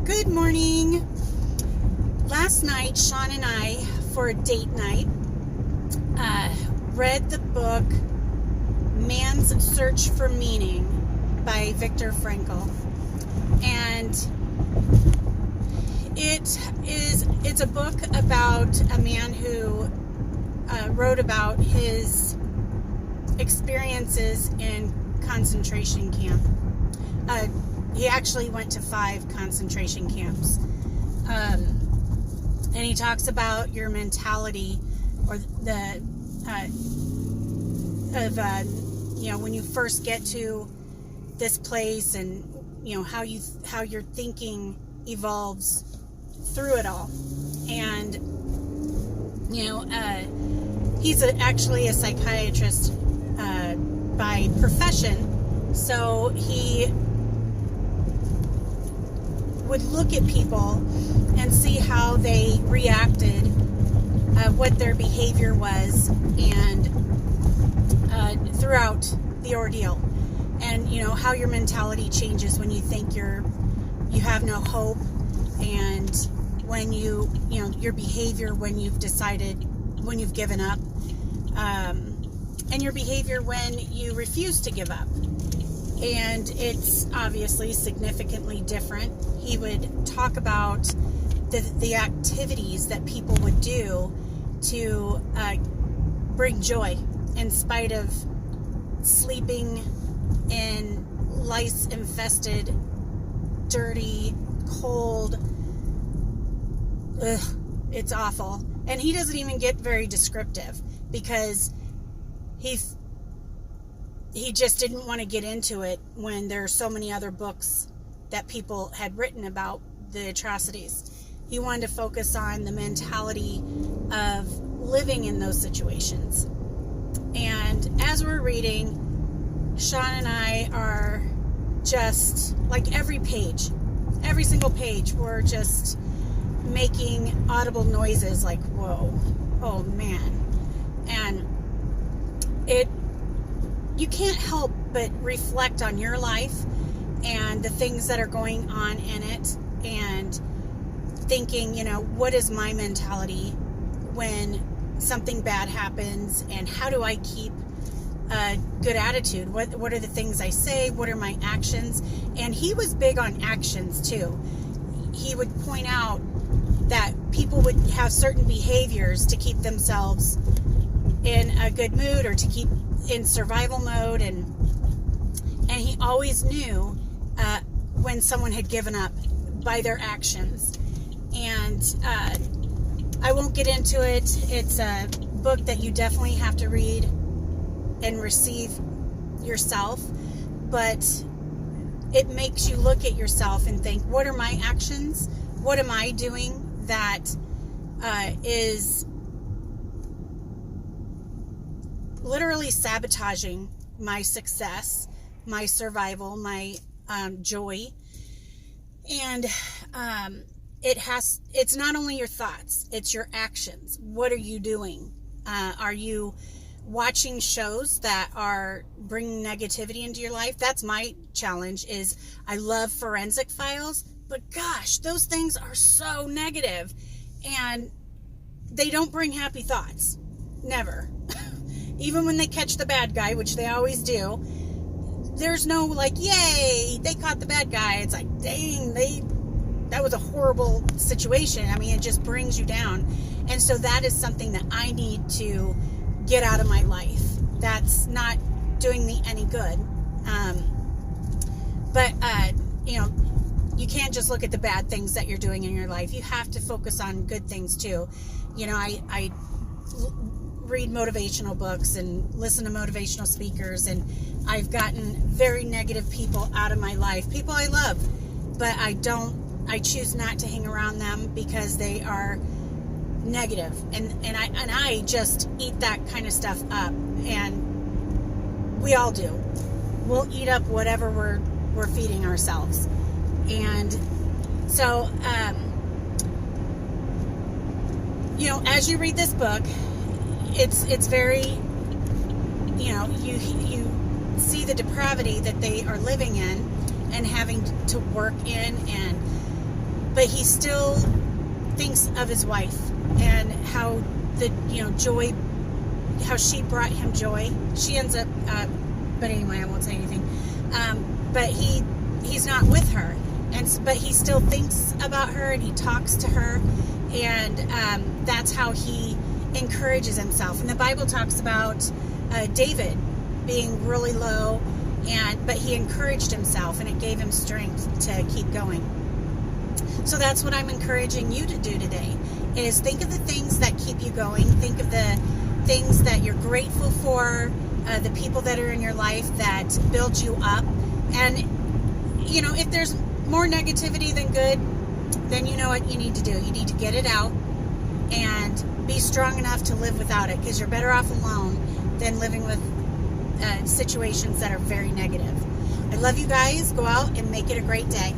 Good morning. Last night, Sean and I, for a date night, read the book Man's Search for Meaning by Viktor Frankl. And it's a book about a man who wrote about his experiences in concentration camp. He actually went to 5 concentration camps. And he talks about your mentality, or when you first get to this place, and how your thinking evolves through it all. And he's actually a psychiatrist by profession, so he would look at people and see how they reacted, what their behavior was, and throughout the ordeal, and how your mentality changes when you think you have no hope, and when your behavior when you've given up, and your behavior when you refuse to give up. And it's obviously significantly different. He would talk about the activities that people would do to bring joy in spite of sleeping in lice-infested, dirty, cold. It's awful. And he doesn't even get very descriptive because he just didn't want to get into it when there are so many other books that people had written about the atrocities. He wanted to focus on the mentality of living in those situations. And as we're reading, Sean and I are just, like, every single page, we're just making audible noises like, whoa, oh man. And you can't help but reflect on your life and the things that are going on in it, and thinking, what is my mentality when something bad happens, and how do I keep a good attitude? What are the things I say? What are my actions? And he was big on actions too. He would point out that people would have certain behaviors to keep themselves in a good mood, or to keep in survival mode, and he always knew when someone had given up by their actions. And I won't get into it. It's a book that you definitely have to read and receive yourself, but it makes you look at yourself and think, what are my actions? What am I doing that is literally sabotaging my success, my survival, my joy? And it's not only your thoughts, it's your actions. What are you doing? Are you watching shows that are bringing negativity into your life? That's my challenge. Is I love Forensic Files, but gosh, those things are so negative, and they don't bring happy thoughts. Never. Even when they catch the bad guy, which they always do, there's no yay, they caught the bad guy. It's like, dang, that was a horrible situation. I mean, it just brings you down. And so that is something that I need to get out of my life. That's not doing me any good. But you can't just look at the bad things that you're doing in your life. You have to focus on good things too. I read motivational books and listen to motivational speakers, and I've gotten very negative people out of my life. People I love, but I choose not to hang around them because they are negative, and I just eat that kind of stuff up, and we all do. We'll eat up whatever we're feeding ourselves. And so as you read this book, it's very, you see the depravity that they are living in and having to work in, and but he still thinks of his wife and how the, joy, how she brought him joy. She ends up, but anyway, I won't say anything. But he's not with her, but he still thinks about her, and he talks to her, and that's how he encourages himself. And the Bible talks about David being really low, but he encouraged himself, and it gave him strength to keep going. So that's what I'm encouraging you to do today, is think of the things that keep you going. Think of the things that you're grateful for, the people that are in your life that build you up. And, if there's more negativity than good, then you know what you need to do. You need to get it out and be strong enough to live without it, because you're better off alone than living with situations that are very negative. I love you guys. Go out and make it a great day.